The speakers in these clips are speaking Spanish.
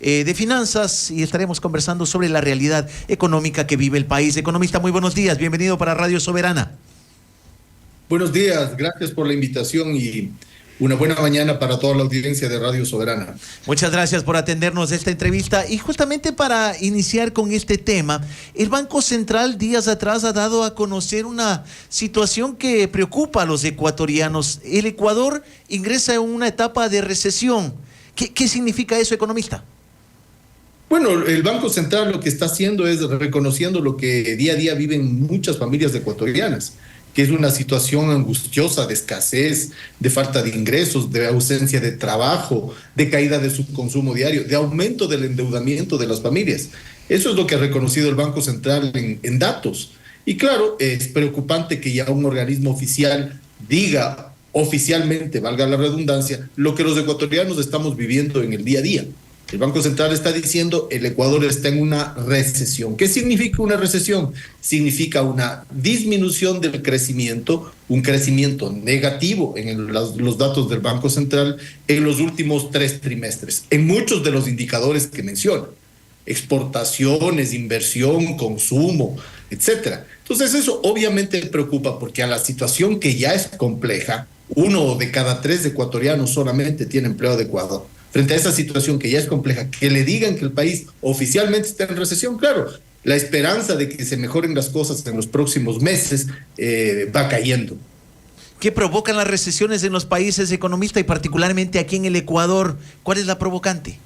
de finanzas y estaremos conversando sobre la realidad económica que vive el país. Economista, muy buenos días, bienvenido para Radio Soberana. Buenos días, gracias por la invitación y una buena mañana para toda la audiencia de Radio Soberana. Muchas gracias por atendernos esta entrevista y justamente para iniciar con este tema, el Banco Central días atrás ha dado a conocer una situación que preocupa a los ecuatorianos. El Ecuador ingresa en una etapa de recesión. ¿Qué significa eso, economista? Bueno, el Banco Central lo que está haciendo es reconociendo lo que día a día viven muchas familias ecuatorianas, que es una situación angustiosa de escasez, de falta de ingresos, de ausencia de trabajo, de caída de su consumo diario, de aumento del endeudamiento de las familias. Eso es lo que ha reconocido el Banco Central en datos. Y claro, es preocupante que ya un organismo oficial diga oficialmente, valga la redundancia, lo que los ecuatorianos estamos viviendo en el día a día. El Banco Central está diciendo el Ecuador está en una recesión. ¿Qué significa una recesión? Significa una disminución del crecimiento, un crecimiento negativo en los datos del Banco Central en los últimos 3 trimestres, en muchos de los indicadores que menciona, exportaciones, inversión, consumo, etcétera. Entonces eso obviamente preocupa porque a la situación que ya es compleja, 1 de cada 3 ecuatorianos solamente tiene empleo adecuado. Frente a esa situación que ya es compleja, que le digan que el país oficialmente está en recesión, claro, la esperanza de que se mejoren las cosas en los próximos meses va cayendo. ¿Qué provocan las recesiones en los países, economista, y particularmente aquí en el Ecuador? ¿Cuál es la provocante?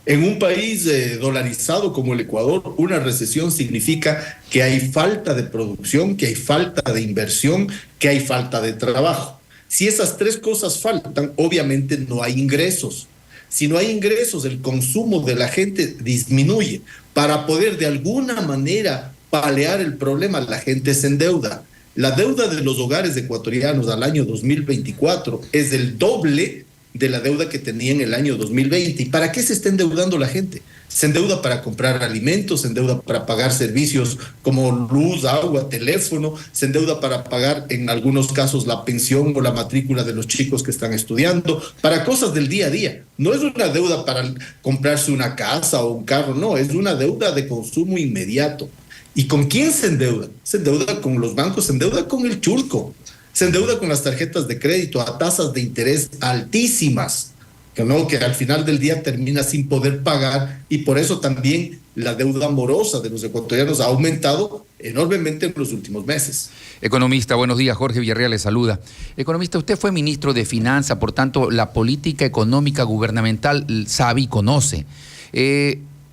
En un país dolarizado como el Ecuador, una recesión significa que hay falta de producción, que hay falta de inversión, que hay falta de trabajo. Si esas 3 cosas faltan, obviamente no hay ingresos. Si no hay ingresos, el consumo de la gente disminuye. Para poder de alguna manera paliar el problema, la gente se endeuda. La deuda de los hogares ecuatorianos al año 2024 es el doble de la deuda que tenía en el año 2020. ¿Y para qué se está endeudando la gente? Se endeuda para comprar alimentos, se endeuda para pagar servicios como luz, agua, teléfono, se endeuda para pagar en algunos casos la pensión o la matrícula de los chicos que están estudiando, para cosas del día a día. No es una deuda para comprarse una casa o un carro, no, es una deuda de consumo inmediato. ¿Y con quién se endeuda? Se endeuda con los bancos, se endeuda con el chulco, se endeuda con las tarjetas de crédito a tasas de interés altísimas, que al final del día termina sin poder pagar, y por eso también la deuda morosa de los ecuatorianos ha aumentado enormemente en los últimos meses. Economista, buenos días, Jorge Villarreal le saluda. Economista, usted fue ministro de Finanzas, por tanto la política económica gubernamental sabe y conoce.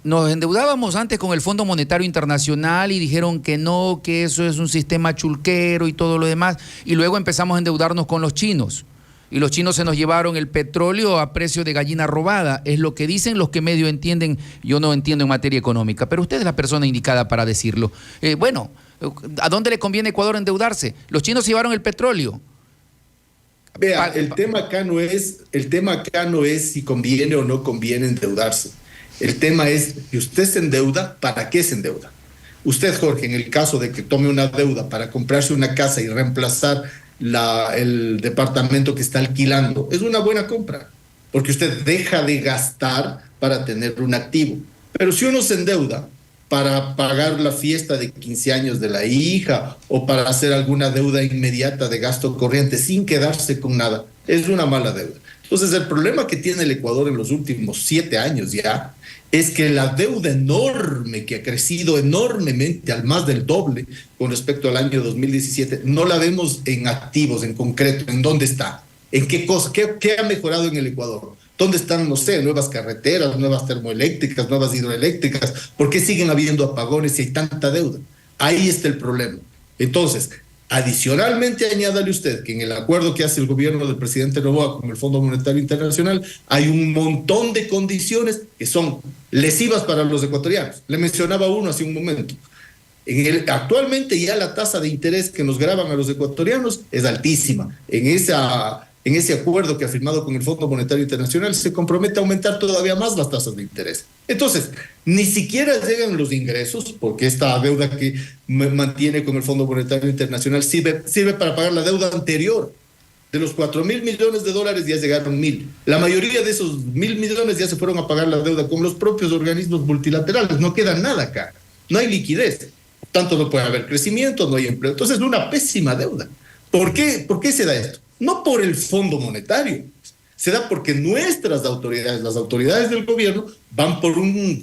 Nos endeudábamos antes con el Fondo Monetario Internacional y dijeron que no, que eso es un sistema chulquero y todo lo demás, y luego empezamos a endeudarnos con los chinos. Y los chinos se nos llevaron el petróleo a precio de gallina robada. Es lo que dicen los que medio entienden. Yo no entiendo en materia económica, pero usted es la persona indicada para decirlo. Bueno, ¿a dónde le conviene a Ecuador endeudarse? Los chinos se llevaron el petróleo. Vea, el tema acá no es si conviene o no conviene endeudarse. El tema es que usted se endeuda, ¿para qué se endeuda? Usted, Jorge, en el caso de que tome una deuda para comprarse una casa y reemplazar el departamento que está alquilando, es una buena compra, porque usted deja de gastar para tener un activo. Pero si uno se endeuda para pagar la fiesta de 15 años de la hija o para hacer alguna deuda inmediata de gasto corriente sin quedarse con nada, es una mala deuda. Entonces, el problema que tiene el Ecuador en los últimos 7 años ya es que la deuda enorme que ha crecido enormemente al más del doble con respecto al año 2017, no la vemos en activos, en concreto. ¿En dónde está? ¿En qué cosa? ¿Qué ha mejorado en el Ecuador? ¿Dónde están, no sé, nuevas carreteras, nuevas termoeléctricas, nuevas hidroeléctricas? ¿Por qué siguen habiendo apagones si hay tanta deuda? Ahí está el problema. Entonces, adicionalmente, añádale usted que en el acuerdo que hace el gobierno del presidente Noboa con el Fondo Monetario Internacional hay un montón de condiciones que son lesivas para los ecuatorianos. Le mencionaba uno hace un momento. Actualmente ya la tasa de interés que nos graban a los ecuatorianos es altísima. En ese acuerdo que ha firmado con el Fondo Monetario Internacional se compromete a aumentar todavía más las tasas de interés. Entonces, ni siquiera llegan los ingresos, porque esta deuda que mantiene con el Fondo Monetario Internacional sirve para pagar la deuda anterior. De los 4.000 millones de dólares ya llegaron 1.000. La mayoría de esos 1.000 millones ya se fueron a pagar la deuda con los propios organismos multilaterales. No queda nada acá. No hay liquidez. Tanto no puede haber crecimiento, no hay empleo. Entonces es una pésima deuda. ¿Por qué? ¿Por qué se da esto? No por el Fondo Monetario. Se da porque nuestras autoridades, las autoridades del gobierno, van por un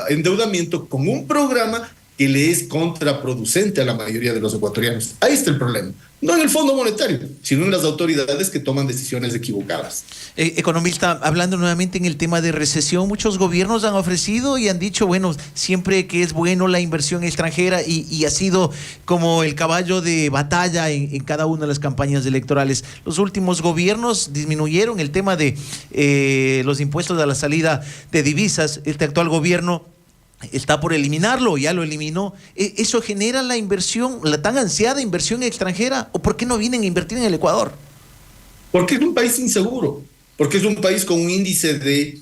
endeudamiento con un programa que le es contraproducente a la mayoría de los ecuatorianos. Ahí está el problema. No en el Fondo Monetario, sino en las autoridades que toman decisiones equivocadas. Economista, hablando nuevamente en el tema de recesión, muchos gobiernos han ofrecido y han dicho, bueno, siempre que es bueno la inversión extranjera y ha sido como el caballo de batalla en cada una de las campañas electorales. Los últimos gobiernos disminuyeron el tema de los impuestos a la salida de divisas. Este actual gobierno está por eliminarlo, ya lo eliminó. ¿Eso genera la inversión, la tan ansiada inversión extranjera? ¿O por qué no vienen a invertir en el Ecuador? Porque es un país inseguro, porque es un país con un índice de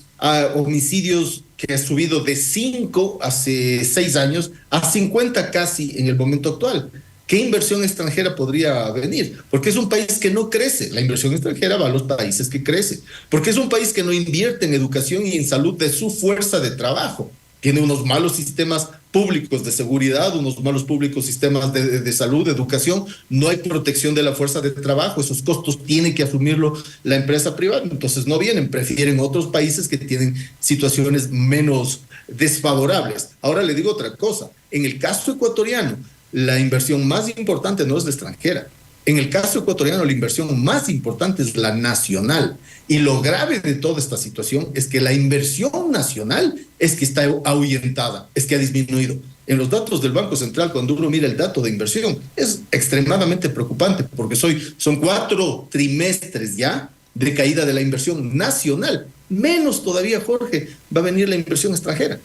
homicidios que ha subido de 5 hace 6 años a 50 casi en el momento actual. ¿Qué inversión extranjera podría venir? Porque es un país que no crece. La inversión extranjera va a los países que crecen. Porque es un país que no invierte en educación y en salud de su fuerza de trabajo. Tiene unos malos sistemas públicos de seguridad, unos malos públicos sistemas de salud, de educación. No hay protección de la fuerza de trabajo. Esos costos tiene que asumirlo la empresa privada. Entonces no vienen, prefieren otros países que tienen situaciones menos desfavorables. Ahora le digo otra cosa. En el caso ecuatoriano, la inversión más importante no es la extranjera. En el caso ecuatoriano, la inversión más importante es la nacional. Y lo grave de toda esta situación es que la inversión nacional es que está ahuyentada, es que ha disminuido. En los datos del Banco Central, cuando uno mira el dato de inversión, es extremadamente preocupante porque son 4 trimestres ya de caída de la inversión nacional. Menos todavía, Jorge, va a venir la inversión extranjera.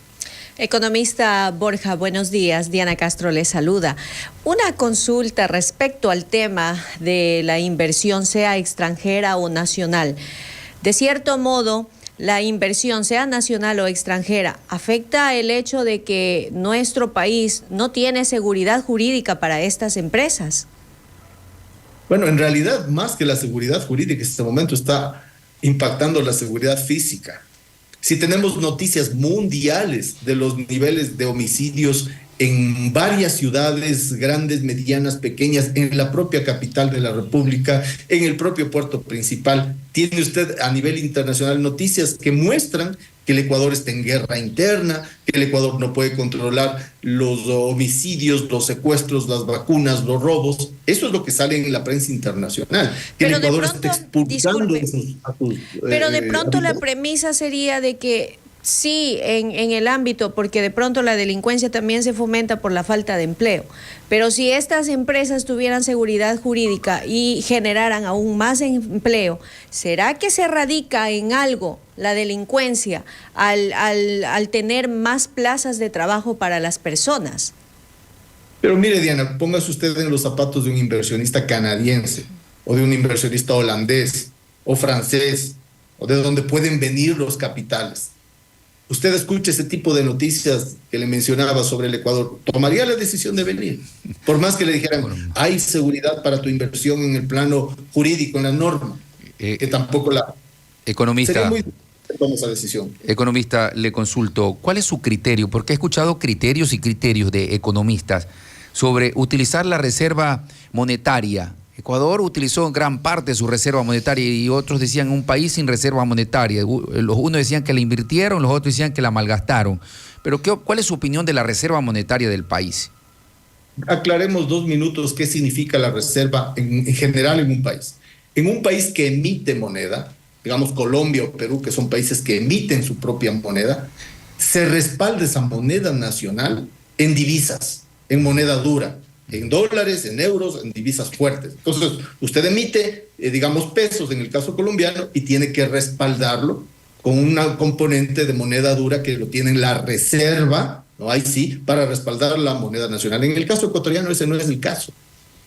Economista Borja, buenos días. Diana Castro le saluda. Una consulta respecto al tema de la inversión, sea extranjera o nacional. De cierto modo, la inversión, sea nacional o extranjera, afecta el hecho de que nuestro país no tiene seguridad jurídica para estas empresas. Bueno, en realidad, más que la seguridad jurídica, en este momento está impactando la seguridad física. Si tenemos noticias mundiales de los niveles de homicidios en varias ciudades, grandes, medianas, pequeñas, en la propia capital de la República, en el propio puerto principal, tiene usted a nivel internacional noticias que muestran que el Ecuador está en guerra interna, que el Ecuador no puede controlar los homicidios, los secuestros, las vacunas, los robos. Eso es lo que sale en la prensa internacional. Que pero el Ecuador pronto, está expulsando pero de pronto la premisa sería de que sí, en el ámbito, porque de pronto la delincuencia también se fomenta por la falta de empleo. Pero si estas empresas tuvieran seguridad jurídica y generaran aún más empleo, ¿será que se radica en algo la delincuencia al tener más plazas de trabajo para las personas? Pero mire, Diana, póngase usted en los zapatos de un inversionista canadiense o de un inversionista holandés o francés o de donde pueden venir los capitales. Usted escucha ese tipo de noticias que le mencionaba sobre el Ecuador, ¿tomaría la decisión de venir? Por más que le dijeran, hay seguridad para tu inversión en el plano jurídico, en la norma, que tampoco la... Economista, sería muy difícil que tome esa decisión. Economista, le consulto, ¿cuál es su criterio? Porque he escuchado criterios y criterios de economistas sobre utilizar la reserva monetaria. Ecuador utilizó en gran parte su reserva monetaria y otros decían un país sin reserva monetaria. Los unos decían que la invirtieron, los otros decían que la malgastaron. Pero ¿cuál es su opinión de la reserva monetaria del país? Aclaremos 2 minutos qué significa la reserva en general en un país. En un país que emite moneda, digamos Colombia o Perú, que son países que emiten su propia moneda, se respalda esa moneda nacional en divisas, en moneda dura, en dólares, en euros, en divisas fuertes. Entonces, usted emite, digamos, pesos en el caso colombiano y tiene que respaldarlo con una componente de moneda dura que lo tiene en la reserva, ¿no? Ahí sí, para respaldar la moneda nacional. En el caso ecuatoriano ese no es el caso.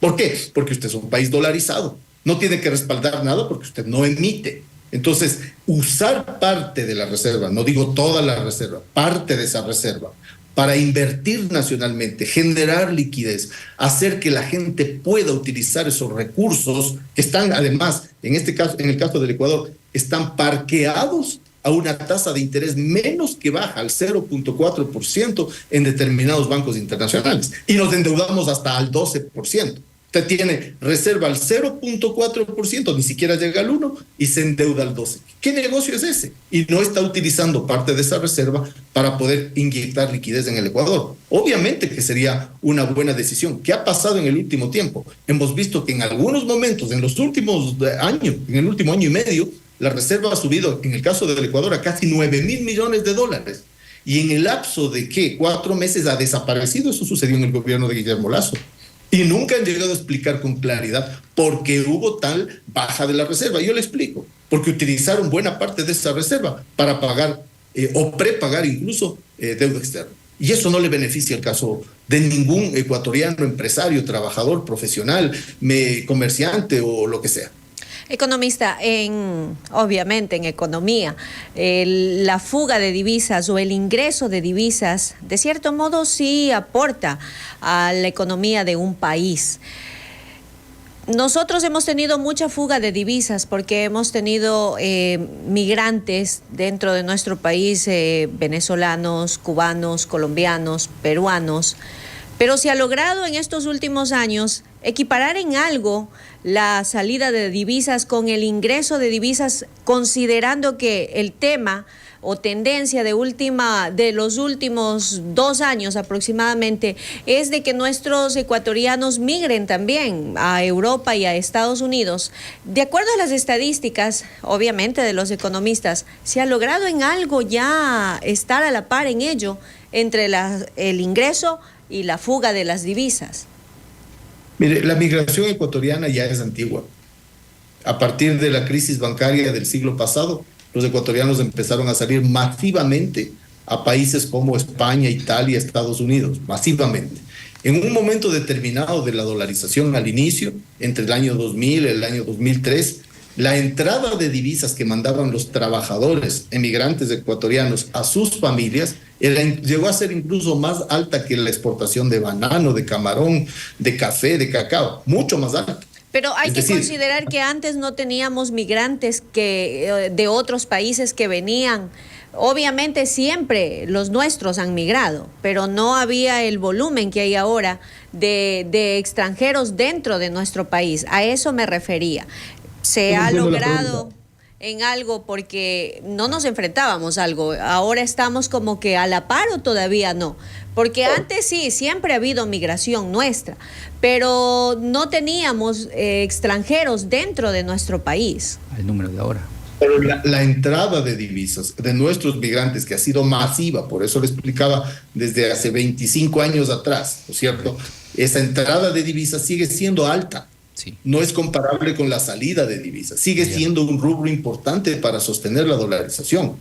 ¿Por qué? Porque usted es un país dolarizado. No tiene que respaldar nada porque usted no emite. Entonces, usar parte de la reserva, no digo toda la reserva, parte de esa reserva, para invertir nacionalmente, generar liquidez, hacer que la gente pueda utilizar esos recursos que están, además, en este caso, en el caso del Ecuador, están parqueados a una tasa de interés menos que baja al 0.4% en determinados bancos internacionales y nos endeudamos hasta al 12%. Usted tiene reserva al 0.4%, ni siquiera llega al 1% y se endeuda al 12%. ¿Qué negocio es ese? Y no está utilizando parte de esa reserva para poder inyectar liquidez en el Ecuador. Obviamente que sería una buena decisión. ¿Qué ha pasado en el último tiempo? Hemos visto que en algunos momentos, en los últimos años, en el último año y medio, la reserva ha subido, en el caso del Ecuador, a casi 9.000 millones de dólares. Y en el lapso de, ¿qué? 4 meses ha desaparecido. Eso sucedió en el gobierno de Guillermo Lasso. Y nunca han llegado a explicar con claridad por qué hubo tal baja de la reserva. Yo le explico. Porque utilizaron buena parte de esa reserva para pagar o prepagar incluso deuda externa. Y eso no le beneficia el caso de ningún ecuatoriano, empresario, trabajador, profesional, comerciante o lo que sea. Economista, obviamente en economía, la fuga de divisas o el ingreso de divisas, de cierto modo sí aporta a la economía de un país. Nosotros hemos tenido mucha fuga de divisas porque hemos tenido migrantes dentro de nuestro país, venezolanos, cubanos, colombianos, peruanos, pero se ha logrado en estos últimos años equiparar en algo la salida de divisas con el ingreso de divisas, considerando que el tema o tendencia de los últimos 2 años aproximadamente es de que nuestros ecuatorianos migren también a Europa y a Estados Unidos. De acuerdo a las estadísticas, obviamente de los economistas, se ha logrado en algo ya estar a la par en ello entre el ingreso y la fuga de las divisas. Mire, la migración ecuatoriana ya es antigua. A partir de la crisis bancaria del siglo pasado, los ecuatorianos empezaron a salir masivamente a países como España, Italia, Estados Unidos, masivamente. En un momento determinado de la dolarización al inicio, entre el año 2000 y el año 2003, la entrada de divisas que mandaban los trabajadores emigrantes ecuatorianos a sus familias llegó a ser incluso más alta que la exportación de banano, de camarón, de café, de cacao, mucho más alta. Pero hay que considerar que antes no teníamos migrantes de otros países que venían. Obviamente siempre los nuestros han migrado, pero no había el volumen que hay ahora de extranjeros dentro de nuestro país. A eso me refería. Se ha logrado en algo porque no nos enfrentábamos a algo. Ahora estamos como que a la par o todavía no. Porque antes sí, siempre ha habido migración nuestra, pero no teníamos extranjeros dentro de nuestro país. El número de ahora. Pero la entrada de divisas de nuestros migrantes, que ha sido masiva, por eso le explicaba desde hace 25 años atrás, ¿no es cierto? Esa entrada de divisas sigue siendo alta. Sí. No es comparable con la salida de divisas. Sigue siendo un rubro importante para sostener la dolarización.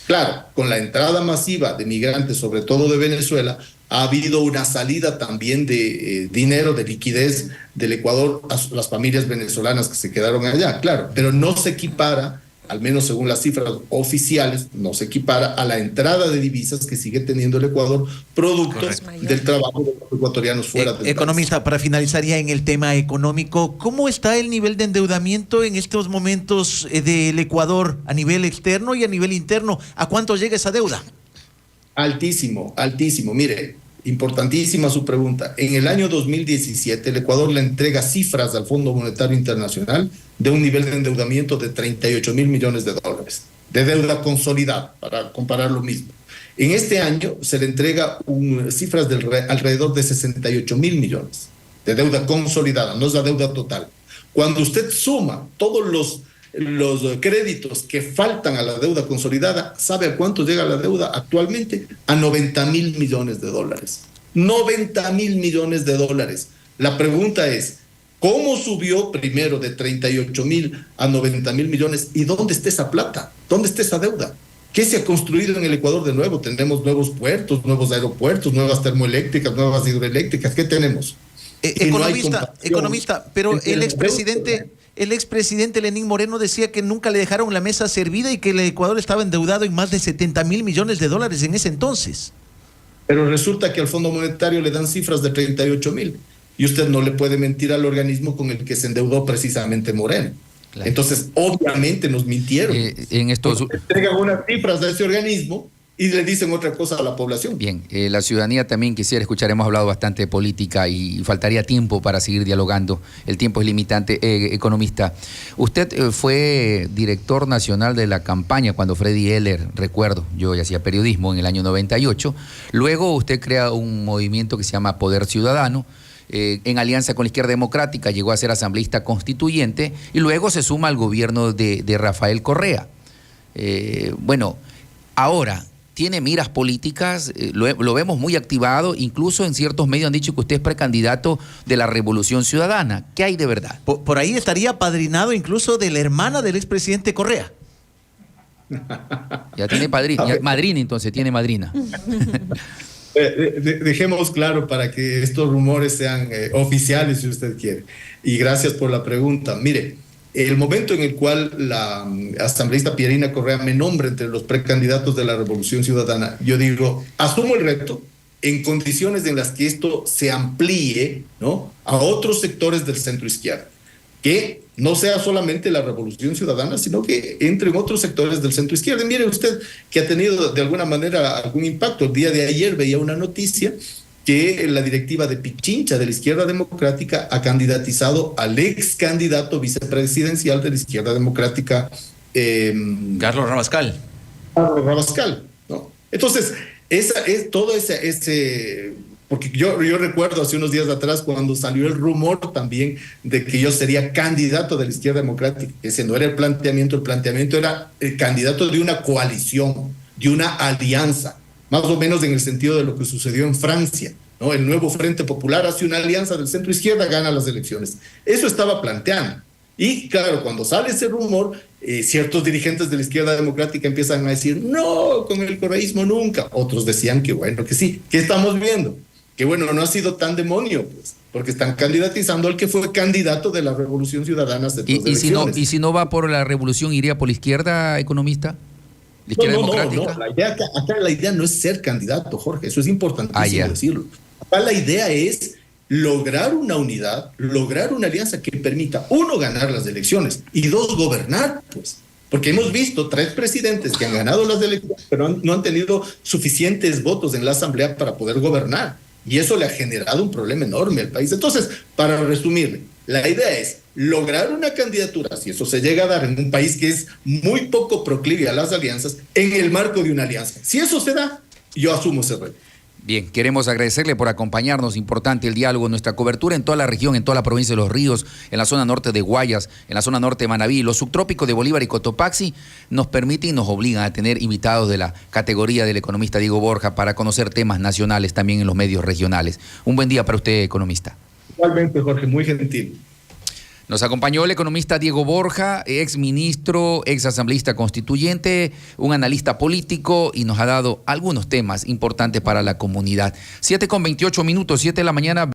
Claro, con la entrada masiva de migrantes, sobre todo de Venezuela, ha habido una salida también de dinero, de liquidez del Ecuador a las familias venezolanas que se quedaron allá, claro, pero no se equipara, al menos según las cifras oficiales, no se equipara a la entrada de divisas que sigue teniendo el Ecuador, producto del trabajo de los ecuatorianos fuera del economista, país. Para finalizar ya en el tema económico, ¿cómo está el nivel de endeudamiento en estos momentos del Ecuador a nivel externo y a nivel interno? ¿A cuánto llega esa deuda? Altísimo, altísimo. Mire, importantísima su pregunta. En el año 2017, el Ecuador le entrega cifras al Fondo Monetario Internacional de un nivel de endeudamiento de 38.000 millones de dólares, de deuda consolidada, para comparar lo mismo. En este año se le entrega cifras de alrededor de 68.000 millones de deuda consolidada, no es la deuda total. Cuando usted suma todos los créditos que faltan a la deuda consolidada, ¿sabe a cuánto llega la deuda actualmente? A 90.000 millones de dólares. 90.000 millones de dólares. La pregunta es, ¿cómo subió primero de 38.000 a 90.000 millones? ¿Y dónde está esa plata? ¿Dónde está esa deuda? ¿Qué se ha construido en el Ecuador de nuevo? Tenemos nuevos puertos, nuevos aeropuertos, nuevas termoeléctricas, nuevas hidroeléctricas. ¿Qué tenemos? Economista, pero el expresidente Lenín Moreno decía que nunca le dejaron la mesa servida y que el Ecuador estaba endeudado en más de 70.000 millones de dólares en ese entonces. Pero resulta que al Fondo Monetario le dan cifras de 38.000 y usted no le puede mentir al organismo con el que se endeudó precisamente Moreno. Claro. Entonces, obviamente nos mintieron. En estos... Entregan unas cifras de ese organismo y le dicen otra cosa a la población. Bien, la ciudadanía también quisiera escuchar, hemos hablado bastante de política y faltaría tiempo para seguir dialogando, el tiempo es limitante. Economista, usted fue director nacional de la campaña cuando Freddy Heller, recuerdo, yo ya hacía periodismo en el año 98, luego usted crea un movimiento que se llama Poder Ciudadano, en alianza con la Izquierda Democrática, llegó a ser asambleísta constituyente y luego se suma al gobierno de Rafael Correa. Bueno, ahora... tiene miras políticas, lo vemos muy activado, incluso en ciertos medios han dicho que usted es precandidato de la Revolución Ciudadana. ¿Qué hay de verdad? Por ahí estaría apadrinado incluso de la hermana del expresidente Correa. Ya tiene madrina, entonces, tiene madrina. Dejemos claro para que estos rumores sean oficiales, si usted quiere. Y gracias por la pregunta. Mire, el momento en el cual la asambleísta Pierina Correa me nombra entre los precandidatos de la Revolución Ciudadana, yo digo, asumo el reto en condiciones en las que esto se amplíe, ¿no?, a otros sectores del centro izquierda, que no sea solamente la Revolución Ciudadana, sino que entre en otros sectores del centro izquierda. Y mire usted que ha tenido de alguna manera algún impacto. El día de ayer veía una noticia que la directiva de Pichincha de la Izquierda Democrática ha candidatizado al ex candidato vicepresidencial de la Izquierda Democrática, Carlos Rabascal. Carlos Rabascal, ¿no? Entonces, todo ese porque yo recuerdo hace unos días atrás cuando salió el rumor también de que yo sería candidato de la Izquierda Democrática. Ese no era el planteamiento era el candidato de una coalición, de una alianza, más o menos en el sentido de lo que sucedió en Francia, ¿no? El nuevo Frente Popular hace una alianza del centro izquierda, gana las elecciones. Eso estaba planteando. Y claro, cuando sale ese rumor, ciertos dirigentes de la Izquierda Democrática empiezan a decir, no, con el correísmo nunca. Otros decían que bueno, que sí. ¿Qué estamos viendo? Que bueno, no ha sido tan demonio, pues, porque están candidatizando al que fue candidato de la Revolución Ciudadana hace dos elecciones. ¿Y si no va por la revolución, iría por la izquierda, economista? ¿La Izquierda Democrática? No. Acá la idea no es ser candidato, Jorge. Eso es importantísimo decirlo. Acá la idea es lograr una unidad, lograr una alianza que permita, uno, ganar las elecciones y dos, gobernar, pues. Porque hemos visto 3 presidentes que han ganado las elecciones, pero no han tenido suficientes votos en la Asamblea para poder gobernar. Y eso le ha generado un problema enorme al país. Entonces, para resumirle, la idea es lograr una candidatura, si eso se llega a dar en un país que es muy poco proclive a las alianzas, en el marco de una alianza. Si eso se da, yo asumo ese reto. Bien, queremos agradecerle por acompañarnos, importante el diálogo, nuestra cobertura en toda la región, en toda la provincia de Los Ríos, en la zona norte de Guayas, en la zona norte de Manabí, los subtrópicos de Bolívar y Cotopaxi, nos permiten y nos obligan a tener invitados de la categoría del economista Diego Borja para conocer temas nacionales también en los medios regionales. Un buen día para usted, economista. Igualmente, Jorge, muy gentil. Nos acompañó el economista Diego Borja, ex ministro, ex asambleísta constituyente, un analista político y nos ha dado algunos temas importantes para la comunidad. 7:28 minutos, 7 de la mañana.